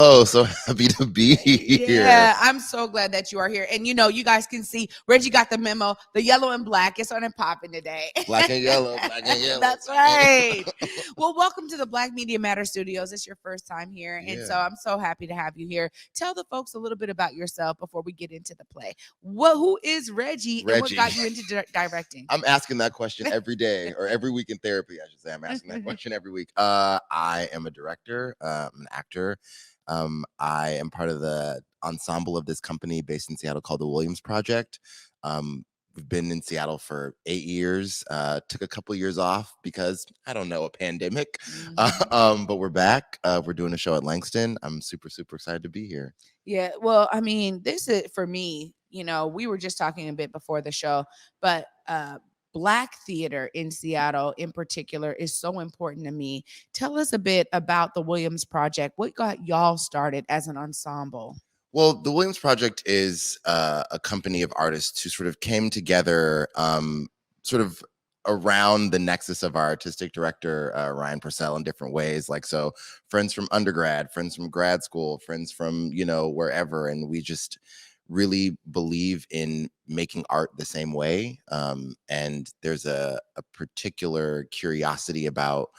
Oh, so happy to be here. Yeah, I'm so glad that you are here. And you guys can see Reggie got the memo. The yellow and black is on and popping today. Black and yellow, black and yellow. That's right. Well, welcome to the Black Media Matter Studios. It's your first time here. And so Yeah. I'm so happy to have you here. Tell the folks a little bit about yourself before we get into the play. Who is Reggie and what Reggie. got you into directing? I'm asking that question every day or every week in therapy, I should say. I'm asking that question every week. I am a director, an actor. I am part of the ensemble of this company based in Seattle called the Williams Project. We've been in Seattle for 8 years. Took a couple years off because, I don't know, a pandemic. But we're back. We're doing a show at Langston. I'm super, super excited to be here. Yeah, well, I mean, this is for me, we were just talking a bit before the show, but Black theater in Seattle in particular is so important to me. Tell us a bit about the Williams Project. What got y'all started as an ensemble? Well, the Williams Project is a company of artists who sort of came together sort of around the nexus of our artistic director, Ryan Purcell, in different ways. Like, so friends from undergrad, friends from grad school, friends from, wherever. And we just really believe in making art the same way. And there's a particular curiosity about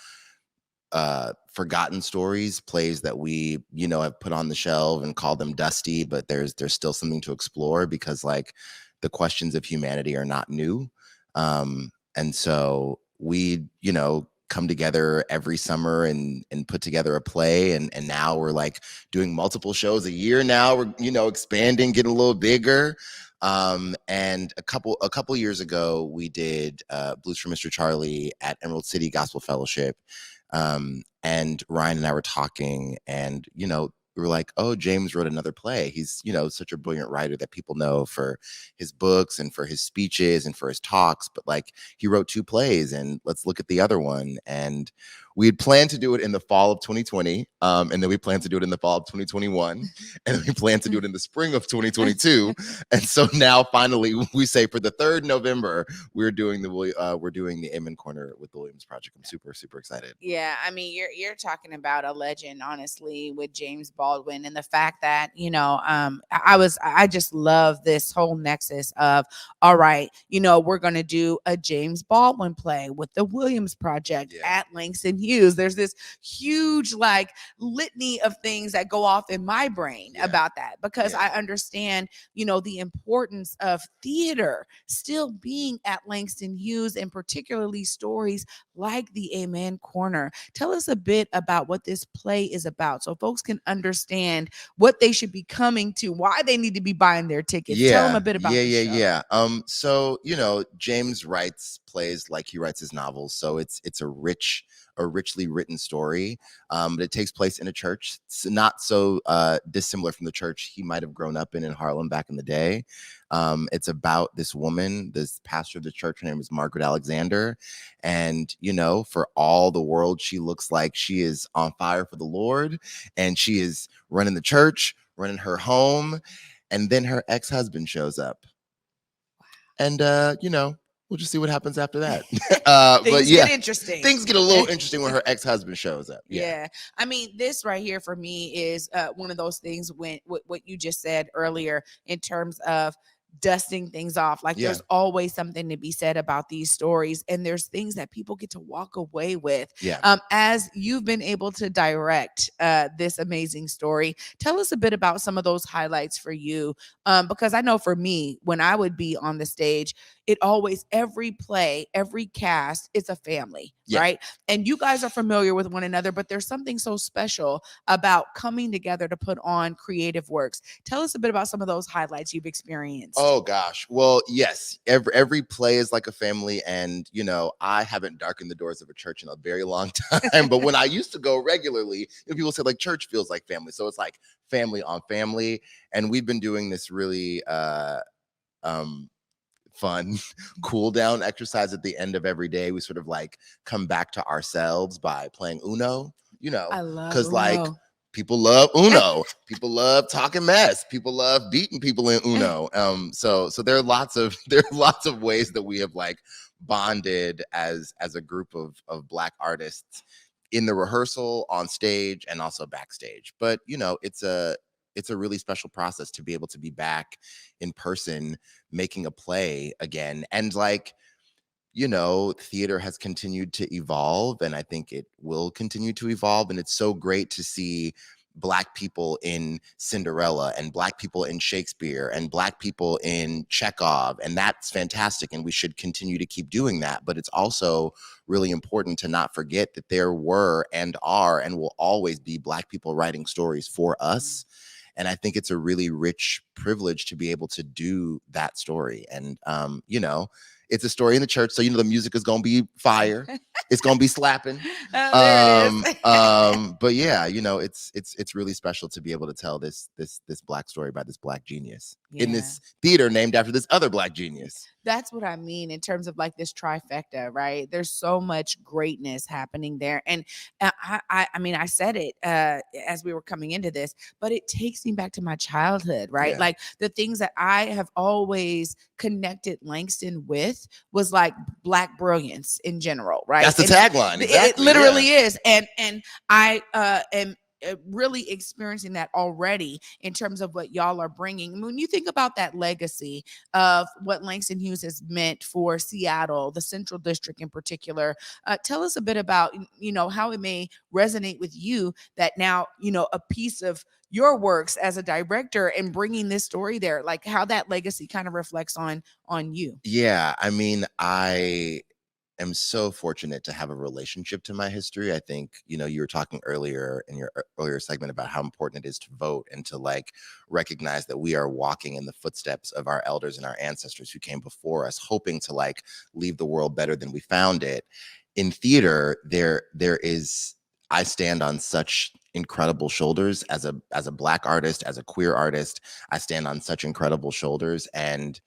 forgotten stories, plays that we have put on the shelf and call them dusty, but there's still something to explore because like the questions of humanity are not new. And so we come together every summer and put together a play, and now we're like doing multiple shows a year now. We're expanding, getting a little bigger. And a couple years ago we did Blues for Mr. Charlie at Emerald City Gospel Fellowship. And Ryan and I were talking, and we were like, oh, James wrote another play. He's such a brilliant writer that people know for his books and for his speeches and for his talks, but like he wrote 2 plays, and let's look at the other one. And we had planned to do it in the fall of 2020, and then we planned to do it in the fall of 2021, and then we planned to do it in the spring of 2022. And so now finally we say for the 3rd November we're doing the Amen Corner with the Williams Project. I'm super, super excited. Yeah, I mean, you're talking about a legend, honestly, with James Baldwin, and the fact that I just love this whole nexus of, all right, we're gonna do a James Baldwin play with the Williams Project at Langston Hughes. There's this huge like litany of things that go off in my brain about that because I understand, the importance of theater still being at Langston Hughes, and particularly stories like the Amen Corner. Tell us a bit about what this play is about so folks can understand what they should be coming to, why they need to be buying their tickets. Tell them a bit about the show. So, James writes plays like he writes his novels. So it's a richly written story. But it takes place in a church. It's not so dissimilar from the church he might have grown up in Harlem back in the day. It's about this woman, this pastor of the church. Her name is Margaret Alexander. And, for all the world, she looks like she is on fire for the Lord. And she is running the church, running her home. And then her ex-husband shows up. And, we'll just see what happens after that. Things get interesting. Things get a little interesting when her ex-husband shows up. Yeah. I mean, this right here for me is one of those things when what you just said earlier in terms of dusting things off. Like there's always something to be said about these stories, and there's things that people get to walk away with. As you've been able to direct this amazing story, tell us a bit about some of those highlights for you. Because I know for me, when I would be on the stage, it always, every play, every cast, it's a family, right? And you guys are familiar with one another, but there's something so special about coming together to put on creative works. Tell us a bit about some of those highlights you've experienced. Oh gosh. Well, yes, every play is like a family, and I haven't darkened the doors of a church in a very long time, but when I used to go regularly, people say like church feels like family. So it's like family on family, and we've been doing this really fun cool down exercise at the end of every day. We sort of like come back to ourselves by playing Uno, I love because Uno. like people love Uno. People love talking mess. People love beating people in Uno. So there are lots of ways that we have like bonded as a group of Black artists in the rehearsal, on stage, and also backstage. But it's a really special process to be able to be back in person making a play again. And like, theater has continued to evolve, and I think it will continue to evolve. And it's so great to see Black people in Cinderella, and Black people in Shakespeare, and Black people in Chekhov. And that's fantastic. And we should continue to keep doing that. But it's also really important to not forget that there were and are and will always be Black people writing stories for us. And I think it's a really rich privilege to be able to do that story. And, it's a story in the church. So, the music is going to be fire. It's going to be slapping. Oh, there it is. But yeah, it's really special to be able to tell this Black story by this Black genius in this theater named after this other Black genius. That's what I mean in terms of like this trifecta, right? There's so much greatness happening there. And I mean, I said it as we were coming into this, but it takes me back to my childhood, right? Yeah. Like the things that I have always connected Langston with was like Black brilliance in general, right? That's the tagline. Exactly. It literally is. And I am really experiencing that already in terms of what y'all are bringing. When you think about that legacy of what Langston Hughes has meant for Seattle, the Central District in particular, tell us a bit about, how it may resonate with you that now, a piece of your works as a director and bringing this story there, like how that legacy kind of reflects on you. Yeah. I mean, I am so fortunate to have a relationship to my history. I think, you were talking earlier in your earlier segment about how important it is to vote and to like recognize that we are walking in the footsteps of our elders and our ancestors who came before us, hoping to like leave the world better than we found it. In theater, there is, I stand on such incredible shoulders as a Black artist, as a queer artist. I stand on such incredible shoulders. And,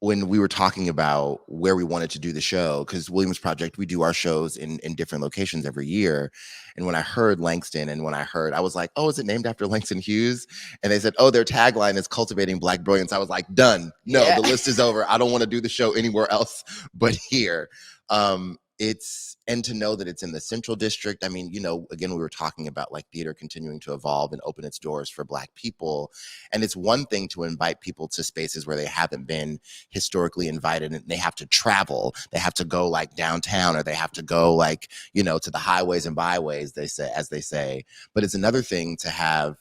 when we were talking about where we wanted to do the show, because Williams Project, we do our shows in different locations every year. And when I heard Langston and I was like, oh, is it named after Langston Hughes? And they said, oh, their tagline is cultivating Black brilliance. I was like, done. No, The list is over. I don't want to do the show anywhere else but here. And to know that it's in the Central District. I mean, again, we were talking about like theater continuing to evolve and open its doors for Black people. And it's one thing to invite people to spaces where they haven't been historically invited, and they have to travel. They have to go like downtown, or they have to go like, to the highways and byways, as they say. But it's another thing to have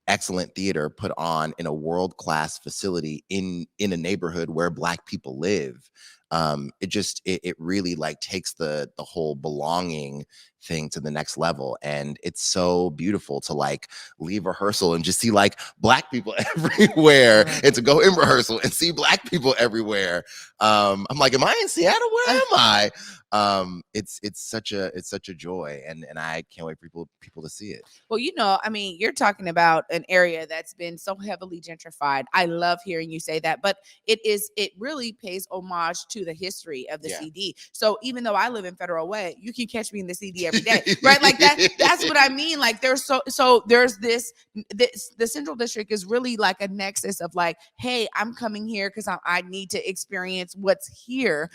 excellent theater put on in a world-class facility in a neighborhood where Black people live. It really like takes the whole belonging thing to the next level. And it's so beautiful to like leave rehearsal and just see like Black people everywhere, and to go in rehearsal and see Black people everywhere. I'm like, am I in Seattle? Where am I? It's such a joy, and I can't wait for people to see it. Well, I mean, you're talking about an area that's been so heavily gentrified. I love hearing you say that, but it really pays homage to the history of the CD. So even though I live in Federal Way, you can catch me in the CD every day, right? Like that's what I mean. Like there's there's this the Central District is really like a nexus of like, hey, I'm coming here because I need to experience what's here,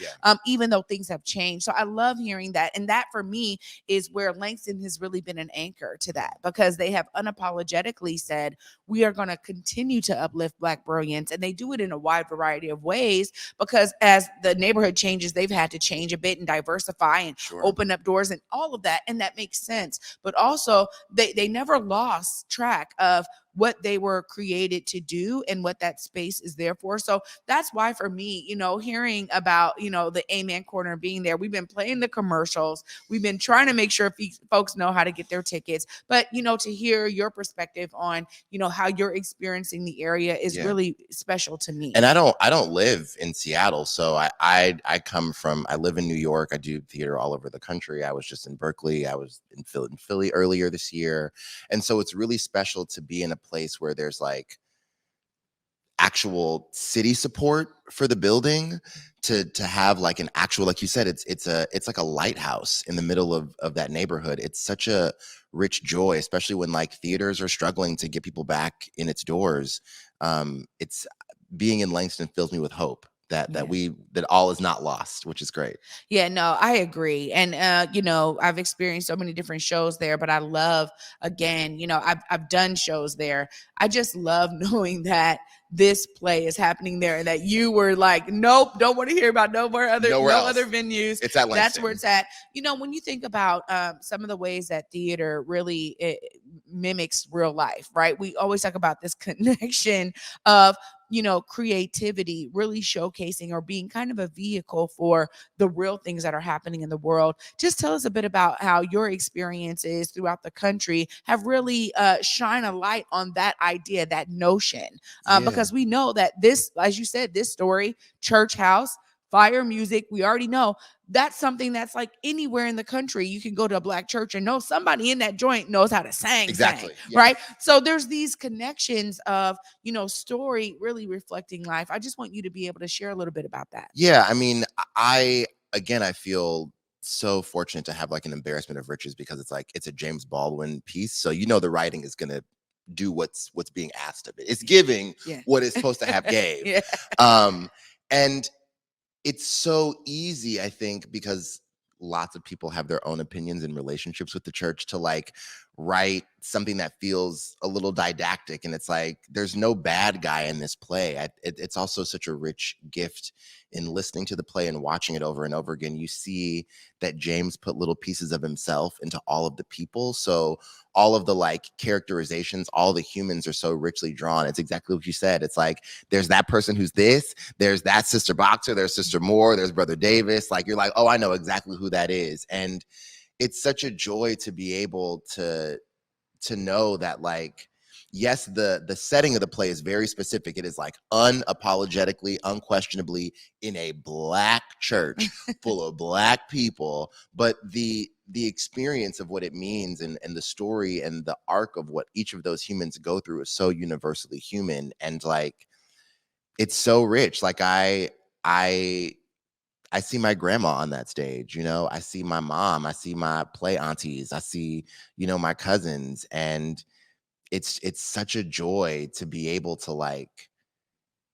even though things have changed. So I love hearing that. And that for me is where Langston has really been an anchor to that, because they have unapologetically said, we are going to continue to uplift Black brilliance. And they do it in a wide variety of ways, because as the neighborhood changes, they've had to change a bit and diversify and open up doors and all of that. And that makes sense. But also they never lost track of what they were created to do and what that space is there for. So that's why for me, hearing about, the Amen Corner being there, we've been playing the commercials. We've been trying to make sure folks know how to get their tickets. But, to hear your perspective on, how you're experiencing the area is really special to me. And I don't live in Seattle. So I live in New York. I do theater all over the country. I was just in Berkeley. I was in Philly earlier this year. And so it's really special to be in a place where there's like actual city support for the building, to have like an actual, like you said, it's like a lighthouse in the middle of that neighborhood. It's such a rich joy, especially when like theaters are struggling to get people back in its doors. It's being in Langston fills me with hope that Yeah. that all is not lost, which is great. Yeah, no, I agree. And I've experienced so many different shows there, but I love, again, I've done shows there. I just love knowing that this play is happening there and that you were like, nope, don't want to hear about Nowhere no other else. venues. It's at That's where Langston. it's at. When you think about some of the ways that theater really mimics real life, right? We always talk about this connection of creativity really showcasing or being kind of a vehicle for the real things that are happening in the world. Just tell us a bit about how your experiences throughout the country have really shine a light on that idea, that notion, Yeah. because we know that this, as you said, this story, church house, fire music, we already know that's something that's like anywhere in the country. You can go to a Black church and know somebody in that joint knows how to sing, Exactly. Yes. right? So there's these connections of, story really reflecting life. I just want you to be able to share a little bit about that. Yeah, I mean, I feel so fortunate to have like an embarrassment of riches because it's like it's a James Baldwin piece, so the writing is gonna do what's being asked of it. It's giving Yeah. what it's supposed to have gave. Yeah. And it's so easy, I think, because lots of people have their own opinions and relationships with the church to like write something that feels a little didactic. And it's like, there's no bad guy in this play. It's also such a rich gift in listening to the play and watching it over and over again. You see that James put little pieces of himself into all of the people. So all of the like characterizations, all the humans are so richly drawn. It's exactly what you said. It's like, there's that person who's this, there's that Sister Boxer, there's Sister Moore, there's Brother Davis. Like, you're like, oh, I know exactly who that is. And it's such a joy to be able to know that, like, yes, the setting of the play is very specific. It is like unapologetically, unquestionably in a Black church full of Black people, but the experience of what it means and the story and the arc of what each of those humans go through is so universally human. And like, it's so rich. Like, I see my grandma on that stage, I see my mom, I see my play aunties, I see, my cousins. And it's such a joy to be able to like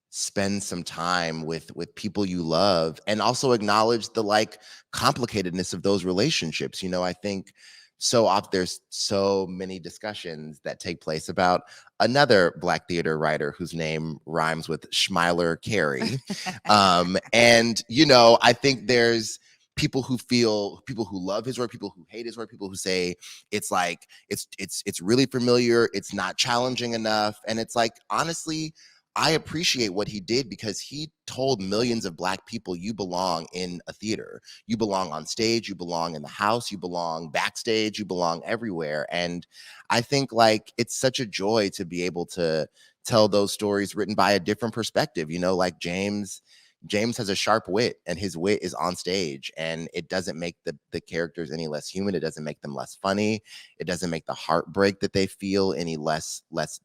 spend some time with people you love and also acknowledge the like complicatedness of those relationships. I think so often there's so many discussions that take place about another Black theater writer whose name rhymes with Schmeiler Carey. And I think there's people who love his work, people who hate his work, people who say it's like it's really familiar, it's not challenging enough. And it's like, honestly, I appreciate what he did because he told millions of Black people, you belong in a theater, you belong on stage, you belong in the house, you belong backstage, you belong everywhere. And I think like it's such a joy to be able to tell those stories written by a different perspective. Like James has a sharp wit, and his wit is on stage, and it doesn't make the characters any less human. It doesn't make them less funny. It doesn't make the heartbreak that they feel any less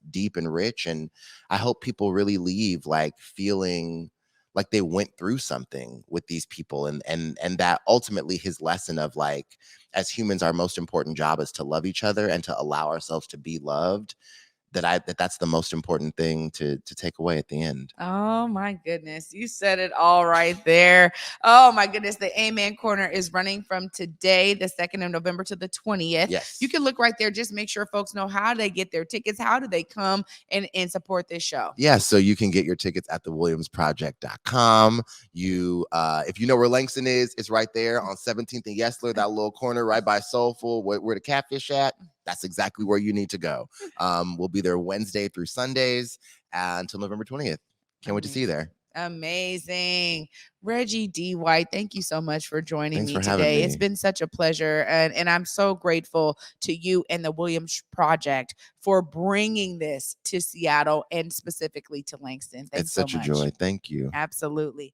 deep and rich. And I hope people really leave like feeling like they went through something with these people, and that ultimately his lesson of like, as humans, our most important job is to love each other and to allow ourselves to be loved. That's the most important thing to take away at the end. Oh my goodness. You said it all right there. Oh my goodness. The Amen Corner is running from today, the 2nd of November to the 20th. Yes. You can look right there. Just make sure folks know how they get their tickets. How do they come and support this show? Yeah, so you can get your tickets at thewilliamsproject.com. You if you know where Langston is, it's right there on 17th and Yesler, that little corner right by Soulful, where the Catfish at. That's exactly where you need to go. We'll be there Wednesday through Sundays until November 20th. Can't wait to see you there. Amazing. Reggie D.White, thank you so much for joining Thanks me for having today. me. It's been such a pleasure. And I'm so grateful to you and the Williams Project for bringing this to Seattle and specifically to Langston. Thanks It's such so a much. joy. Thank you. Absolutely.